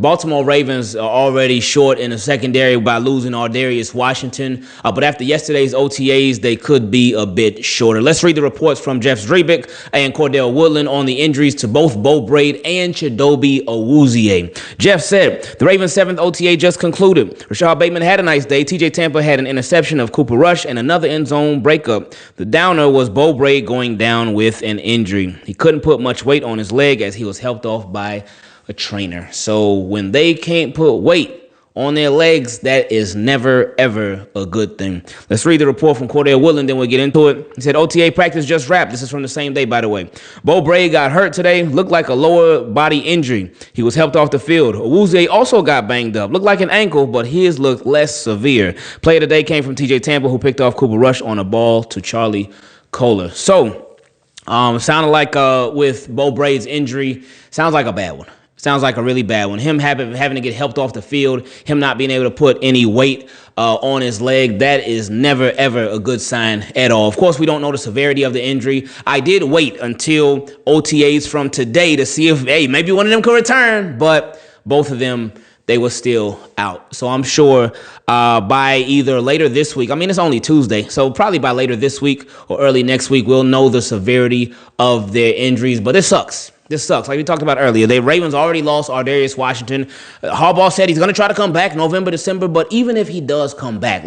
Baltimore Ravens are already short in the secondary by losing Ardarius Washington. But after yesterday's OTAs, they could be a bit shorter. Let's read the reports from Jeff Zrebiec and Cordell Woodland on the injuries to both Beau, Brade and Chidobe Awuzie. Jeff said, the Ravens' 7th OTA just concluded. Rashad Bateman had a nice day. TJ Tampa had an interception of Cooper Rush and another end zone breakup. The downer was Beau Brade going down with an injury. He couldn't put much weight on his leg as he was helped off by a trainer. So when they can't put weight on their legs, that is never, ever a good thing. Let's read the report from Cordell Woodland, then we'll get into it. He said, OTA practice just wrapped. This is from the same day, by the way. Beau Brade got hurt today. Looked like a lower body injury. He was helped off the field. Awuzie also got banged up. Looked like an ankle, but his looked less severe. Play of the day came from TJ Tampa, who picked off Cooper Rush on a ball to Charlie Kohler. So, sounded like with Beau Brade's injury, sounds like a bad one. Sounds like a really bad one. Him having to get helped off the field, him not being able to put any weight on his leg, that is never, ever a good sign at all. Of course, we don't know the severity of the injury. I did wait until OTAs from today to see if, maybe one of them could return, but both of them, they were still out. So I'm sure by either later this week, it's only Tuesday, so probably by later this week or early next week, we'll know the severity of their injuries. But it sucks. This sucks. Like we talked about earlier, the Ravens already lost Ardarius Washington. Harbaugh said he's going to try to come back November, December, but even if he does come back,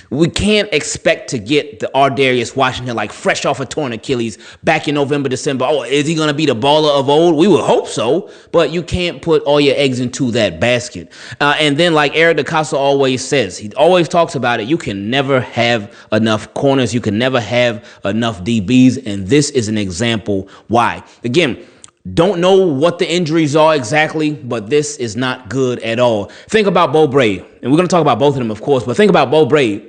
we can't expect to get the Ardarius Washington fresh off a torn Achilles back in November, December. Oh, is he going to be the baller of old? We would hope so, but you can't put all your eggs into that basket. And then like Eric DeCosta always says, he always talks about it, you can never have enough corners. You can never have enough DBs, and this is an example why. Again, don't know what the injuries are exactly, but this is not good at all. Think about Beau Brade, and we're going to talk about both of them, of course, but think about Beau Brade.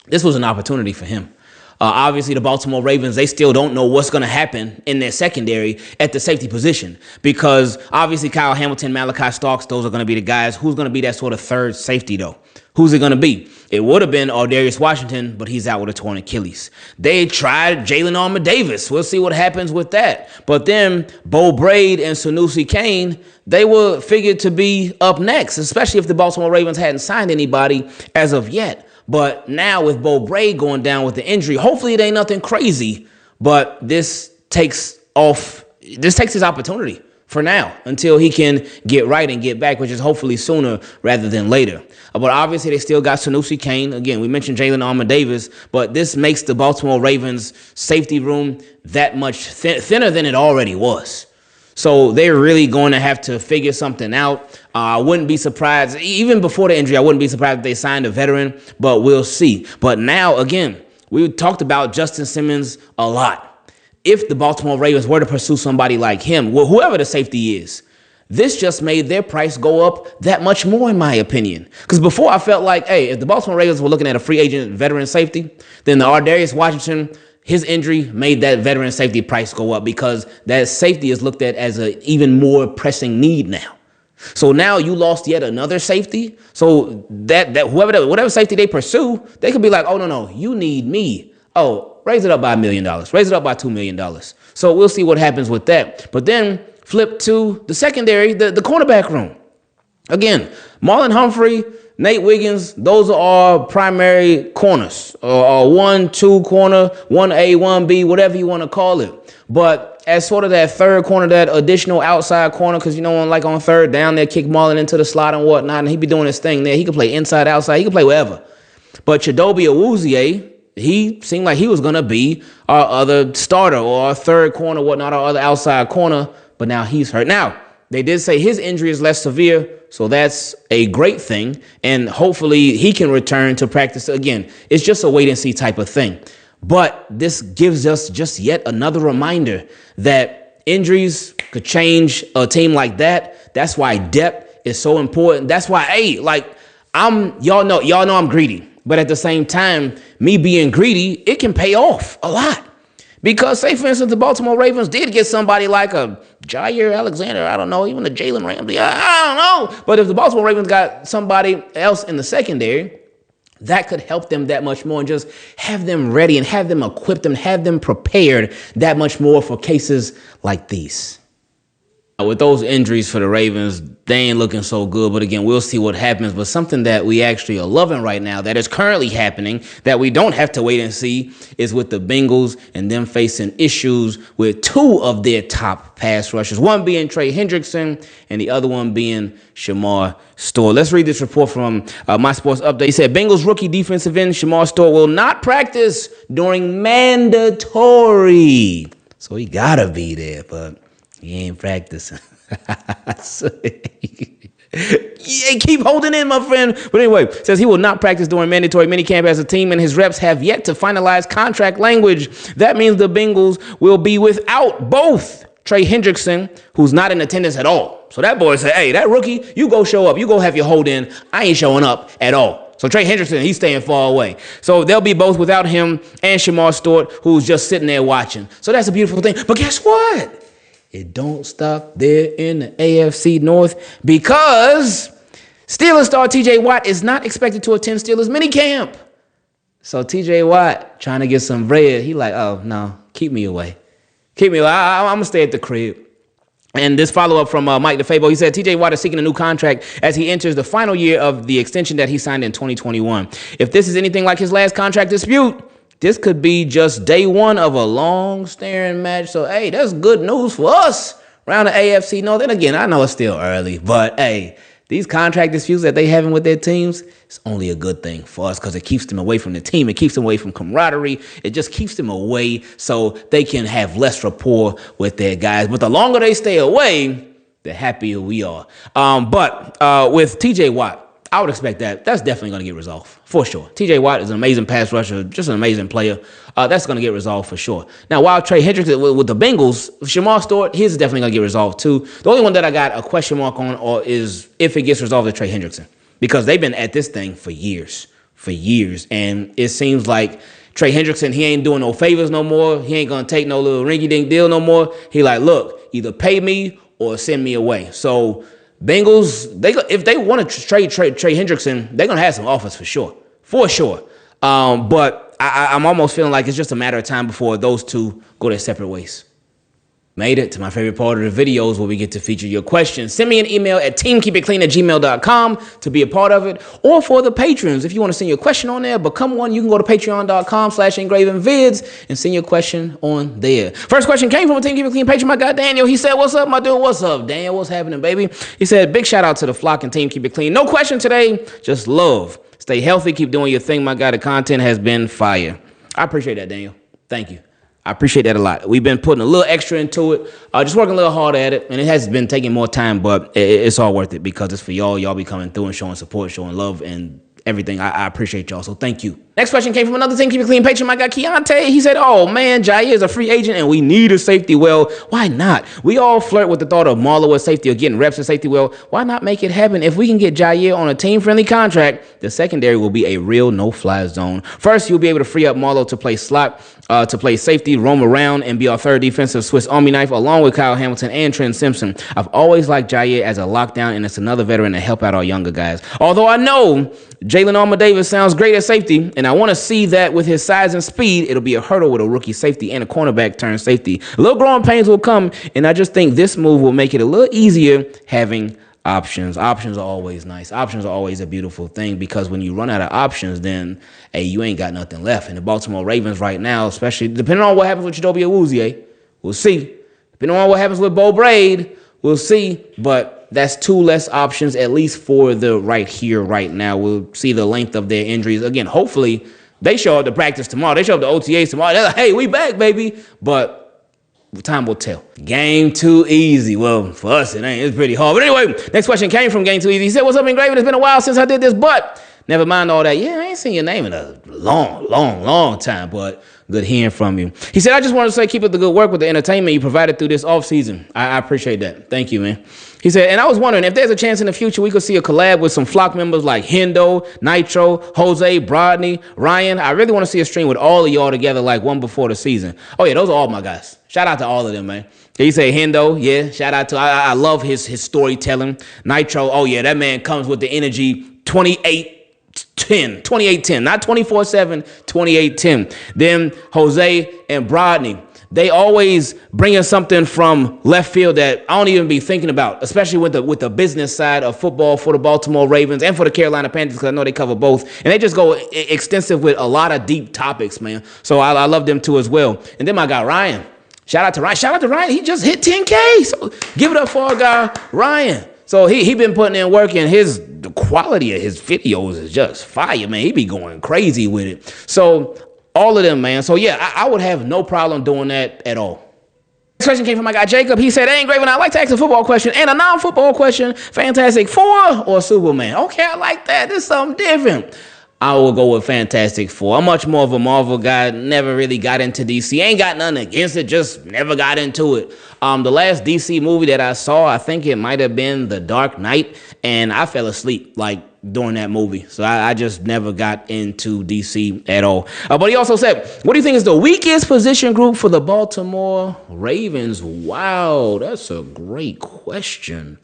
This was an opportunity for him. Obviously, the Baltimore Ravens, they still don't know what's going to happen in their secondary at the safety position because obviously Kyle Hamilton, Malachi Starks, those are going to be the guys. Who's going to be that sort of third safety, though? Who's it going to be? It would have been Ardarius Washington, but he's out with a torn Achilles. They tried Jalen Armour-Davis. We'll see what happens with that. But then Beau Brade and Sanusi Kane, they were figured to be up next, especially if the Baltimore Ravens hadn't signed anybody as of yet. But now with Beau Brade going down with the injury, hopefully it ain't nothing crazy, but this takes his opportunity for now until he can get right and get back, which is hopefully sooner rather than later. But obviously they still got Sanusi Kane. Again, we mentioned Jalen Armour-Davis, but this makes the Baltimore Ravens safety room that much thinner than it already was. So they're really going to have to figure something out. I wouldn't be surprised, even before the injury, I wouldn't be surprised if they signed a veteran, but we'll see. But now, again, we talked about Justin Simmons a lot. If the Baltimore Ravens were to pursue somebody like him, whoever the safety is, this just made their price go up that much more, in my opinion. Because before I felt like, if the Baltimore Ravens were looking at a free agent veteran safety, then the Ardarius Washington, his injury made that veteran safety price go up because that safety is looked at as an even more pressing need now. So now you lost yet another safety. So that whatever safety they pursue, they could be like, oh, no, you need me. Oh, raise it up by $1 million. Raise it up by $2 million. So we'll see what happens with that. But then flip to the secondary, the cornerback room. Again, Marlon Humphrey, Nate Wiggins, those are our primary corners, or 1-2 corner, 1A, 1B, whatever you want to call it. But as sort of that third corner, that additional outside corner, because, on third down, they kick Marlon into the slot and whatnot, and he'd be doing his thing there. He could play inside, outside. He could play wherever. But Chidobe Awuzie, he seemed like he was going to be our other starter or our third corner, whatnot, our other outside corner, but now he's hurt. Now, they did say his injury is less severe, so that's a great thing, and hopefully he can return to practice again. It's just a wait-and-see type of thing. But this gives us just yet another reminder that injuries could change a team like that. That's why depth is so important. That's why, y'all know I'm greedy. But at the same time, me being greedy, it can pay off a lot. Because, say, for instance, the Baltimore Ravens did get somebody like a Jair Alexander, I don't know, even a Jalen Ramsey, I don't know. But if the Baltimore Ravens got somebody else in the secondary, that could help them that much more and just have them ready and have them equipped and have them prepared that much more for cases like these. With those injuries for the Ravens, they ain't looking so good. But again, we'll see what happens. But something that we actually are loving right now that is currently happening that we don't have to wait and see is with the Bengals and them facing issues with two of their top pass rushers, one being Trey Hendrickson and the other one being Shemar Stewart. Let's read this report from My Sports Update. He said, Bengals rookie defensive end Shemar Stewart will not practice during mandatory. So he got to be there, but he ain't practicing. Yeah, keep holding in, my friend. But anyway, says he will not practice during mandatory minicamp as a team, and his reps have yet to finalize contract language. That means the Bengals will be without both Trey Hendrickson, who's not in attendance at all. So that boy said, hey, that rookie, you go show up. You go have your hold in. I ain't showing up at all. So Trey Hendrickson, he's staying far away. So they'll be both without him and Shemar Stewart, who's just sitting there watching. So that's a beautiful thing. But guess what? It don't stop there in the AFC North because Steelers star TJ Watt is not expected to attend Steelers minicamp. So TJ Watt trying to get some bread. He like, oh, no, keep me away. Keep me away. I'm going to stay at the crib. And this follow-up from Mike DeFabo, he said TJ Watt is seeking a new contract as he enters the final year of the extension that he signed in 2021. If this is anything like his last contract dispute, this could be just day one of a long staring match. So, hey, that's good news for us around the AFC North. And again, I know it's still early, but hey, these contract disputes that they having with their teams, it's only a good thing for us because it keeps them away from the team. It keeps them away from camaraderie. It just keeps them away so they can have less rapport with their guys. But the longer they stay away, the happier we are. But with TJ Watt, I would expect that. That's definitely going to get resolved, for sure. TJ Watt is an amazing pass rusher, just an amazing player. That's going to get resolved for sure. Now, while Trey Hendrickson with the Bengals, Shemar Stewart, his is definitely going to get resolved too. The only one that I got a question mark on is if it gets resolved is Trey Hendrickson, because they've been at this thing for years. And it seems like Trey Hendrickson, he ain't doing no favors no more. He ain't going to take no little rinky-dink deal no more. He like, look, either pay me or send me away. So Bengals, if they want to trade Trey Hendrickson, they're going to have some offers for sure. But I'm almost feeling like it's just a matter of time before those two go their separate ways. Made it to my favorite part of the videos where we get to feature your questions. Send me an email at teamkeepitclean@gmail.com to be a part of it, or for the patrons. If you want to send your question on there, become one, you can go to patreon.com/Ingravenvids and send your question on there. First question came from a Team Keep It Clean patron, my guy Daniel. He said, what's up, my dude? What's up, Daniel? What's happening, baby? He said, big shout out to the flock and Team Keep It Clean. No question today, just love. Stay healthy, keep doing your thing, my guy. The content has been fire. I appreciate that, Daniel. Thank you. I appreciate that a lot. We've been putting a little extra into it, just working a little harder at it, and it has been taking more time, but it's all worth it because it's for y'all. Y'all be coming through and showing support, showing love, and everything. I appreciate y'all, so thank you. Next question came from another Team Keep It Clean patron, my guy Keyonte. He said, oh man, Jair is a free agent and we need a safety. Well, why not? We all flirt with the thought of Marlowe at safety or getting reps at safety. Well, why not make it happen? If we can get Jair on a team-friendly contract, the secondary will be a real no-fly zone. First, you'll be able to free up Marlowe to play slot, to play safety, roam around, and be our third defensive Swiss Army knife, along with Kyle Hamilton and Trent Simpson. I've always liked Jair as a lockdown, and it's another veteran to help out our younger guys. Although I know Jalen Armour-Davis sounds great at safety, and I want to see that with his size and speed, it'll be a hurdle with a rookie safety and a cornerback turned safety. Little growing pains will come, and I just think this move will make it a little easier having options. Options are always nice. Options are always a beautiful thing because when you run out of options, then, hey, you ain't got nothing left. And the Baltimore Ravens right now, especially depending on what happens with Chidobe Awuzie, we'll see. Depending on what happens with Beau Brade, we'll see. But that's two less options, at least for the right here, right now. We'll see the length of their injuries. Again, hopefully they show up to practice tomorrow. They show up to OTAs tomorrow. They're like, hey, we back, baby. But time will tell. Game too easy. Well, for us, it ain't. It's pretty hard. But anyway, next question came from Game Too Easy. He said, what's up, Ingraven? It's been a while since I did this, but never mind all that. Yeah, I ain't seen your name in a long time, but good hearing from you. He said, I just wanted to say keep up the good work with the entertainment you provided through this offseason. I appreciate that. Thank you, man. He said, and I was wondering if there's a chance in the future we could see a collab with some flock members like Hendo, Nitro, Jose, Brade, Ryan. I really want to see a stream with all of y'all together like one before the season. Oh, yeah, those are all my guys. Shout out to all of them, man. He said Hendo, yeah, shout out to, I love his storytelling. Nitro, oh, yeah, that man comes with the energy 28-10, not 24/7, 28-10. Then Jose and Brade. they always bring in something from left field that I don't even be thinking about, especially with the business side of football for the Baltimore Ravens and for the Carolina Panthers, because I know they cover both. And they just go extensive with a lot of deep topics, man. So I love them too as well. And then my guy, Ryan. Shout out to Ryan. He just hit 10K. So give it up for our guy, Ryan. So he been putting in work, and the quality of his videos is just fire, man. He be going crazy with it. So all of them, man. So yeah, I would have no problem doing that at all. Next question came from my guy Jacob. He said, "Hey, Ingraven, I'd like to ask a football question and a non-football question. Fantastic Four or Superman?" Okay, I like that. This is something different. I will go with Fantastic Four. I'm much more of a Marvel guy. Never really got into DC. Ain't got nothing against it. Just never got into it. The last DC movie that I saw, I think it might have been The Dark Knight, and I fell asleep during that movie. So I just never got into DC at all. But he also said, "What do you think is the weakest position group for the Baltimore Ravens?" Wow, that's a great question.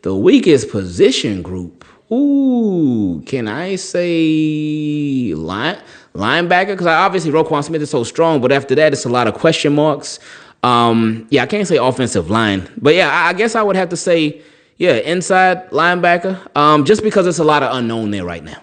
The weakest position group. Ooh, can I say linebacker? Because obviously Roquan Smith is so strong, but after that, it's a lot of question marks. I can't say offensive line. But yeah, I guess I would have to say, inside linebacker, just because it's a lot of unknown there right now.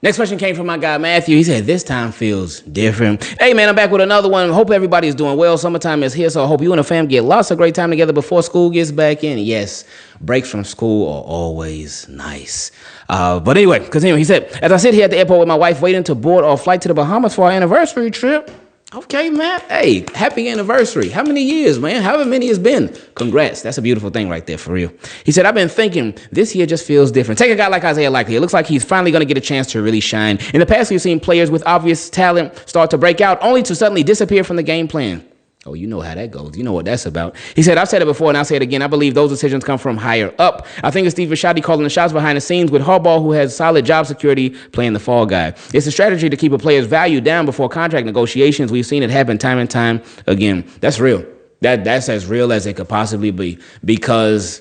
Next question came from my guy, Matthew. He said, "This time feels different." Hey, man, I'm back with another one. Hope everybody's doing well. Summertime is here, so I hope you and the fam get lots of great time together before school gets back in. Yes, breaks from school are always nice. But anyway, continue. He said, "As I sit here at the airport with my wife waiting to board our flight to the Bahamas for our anniversary trip." Okay, man. Hey, happy anniversary. How many years, man? However many it's been. Congrats. That's a beautiful thing right there, for real. He said, "I've been thinking this year just feels different. Take a guy like Isaiah Likely. It looks like he's finally going to get a chance to really shine. In the past, we've seen players with obvious talent start to break out, only to suddenly disappear from the game plan." Oh, you know how that goes. You know what that's about. He said, "I've said it before and I'll say it again. I believe those decisions come from higher up. I think it's Steve Bisciotti calling the shots behind the scenes, with Harbaugh, who has solid job security, playing the fall guy. It's a strategy to keep a player's value down before contract negotiations. We've seen it happen time and time again." That's real. That's as real as it could possibly be, because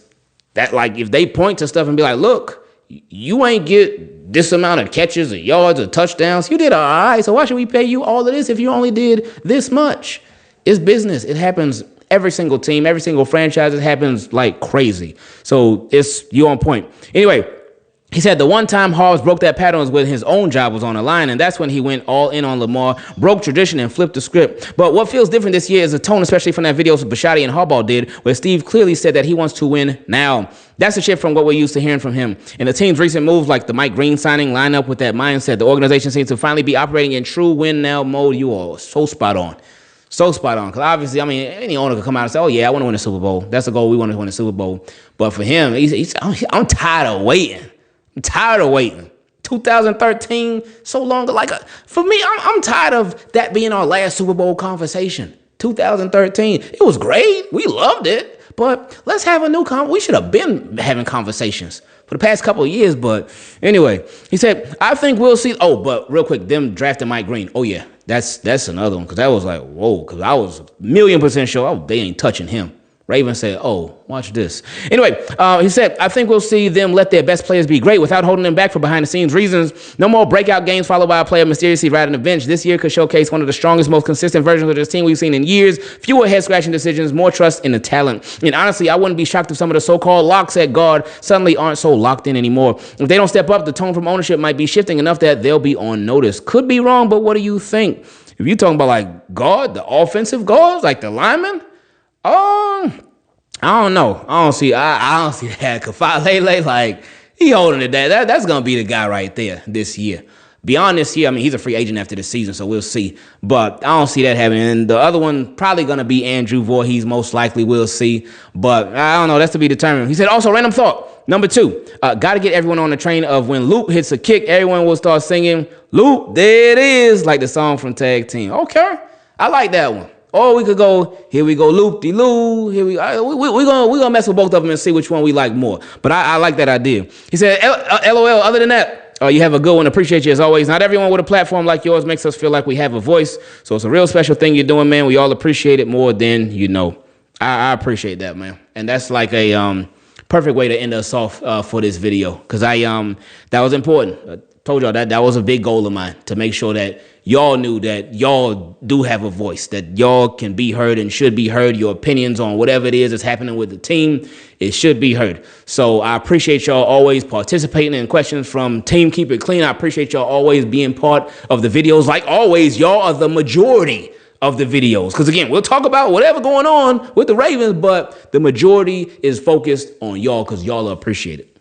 that, if they point to stuff and be like, "Look, you ain't get this amount of catches or yards or touchdowns. You did all right, so why should we pay you all of this if you only did this much?" It's business. It happens every single team, every single franchise. It happens like crazy. So you're on point. Anyway, he said the one time Harbaugh broke that pattern was when his own job was on the line, and that's when he went all in on Lamar, broke tradition, and flipped the script. But what feels different this year is the tone, especially from that video Bisciotti and Harbaugh did, where Steve clearly said that he wants to win now. That's a shift from what we're used to hearing from him. And the team's recent moves, like the Mike Green signing, line up with that mindset. The organization seems to finally be operating in true win-now mode. You are so spot on. So spot on. Because obviously, any owner could come out and say, "Oh, yeah, I want to win a Super Bowl. That's the goal. We want to win a Super Bowl." But for him, he's I'm tired of waiting. 2013, so long. For me, I'm tired of that being our last Super Bowl conversation. 2013, it was great. We loved it. But let's have a new we should have been having conversations for the past couple of years. But anyway, he said, "I think we'll see." Oh, but real quick, them drafting Mike Green. Oh, yeah. That's another one, because that was like, whoa, because I was 1,000,000% sure they ain't touching him. Raven said, "Oh, watch this." Anyway, he said, "I think we'll see them let their best players be great without holding them back for behind-the-scenes reasons. No more breakout games followed by a player mysteriously riding the bench. This year could showcase one of the strongest, most consistent versions of this team we've seen in years. Fewer head-scratching decisions, more trust in the talent. And honestly, I wouldn't be shocked if some of the so-called locks at guard suddenly aren't so locked in anymore. If they don't step up, the tone from ownership might be shifting enough that they'll be on notice. Could be wrong, but what do you think?" If you're talking about guard, the offensive guards, the linemen, I don't know. I don't see that. Kafalele, he holding it down. That's gonna be the guy right there this year. Beyond this year, he's a free agent after the season, so we'll see. But I don't see that happening. And the other one probably gonna be Andrew Voorhees, most likely. We'll see. But I don't know. That's to be determined. He said, "Also, random thought. Number 2, got to get everyone on the train of when Loop hits a kick, everyone will start singing, 'Loop, there it is,' like the song from Tag Team." Okay, I like that one. Or we could go, "Here we go, loop-de-loo." Here we're gonna mess with both of them and see which one we like more. But I like that idea. He said, "LOL, other than that, you have a good one. Appreciate you as always. Not everyone with a platform like yours makes us feel like we have a voice. So it's a real special thing you're doing, man. We all appreciate it more than you know." I appreciate that, man. And that's like perfect way to end us off for this video, because that was important. I told y'all that was a big goal of mine, to make sure that y'all knew that y'all do have a voice, that y'all can be heard and should be heard. Your opinions on whatever it is that's happening with the team, it should be heard. So I appreciate y'all always participating in questions from Team Keep It Clean. I appreciate y'all always being part of the videos. Like always, y'all are the majority of the videos, because again, we'll talk about whatever going on with the Ravens, but the majority is focused on y'all, because y'all are appreciated.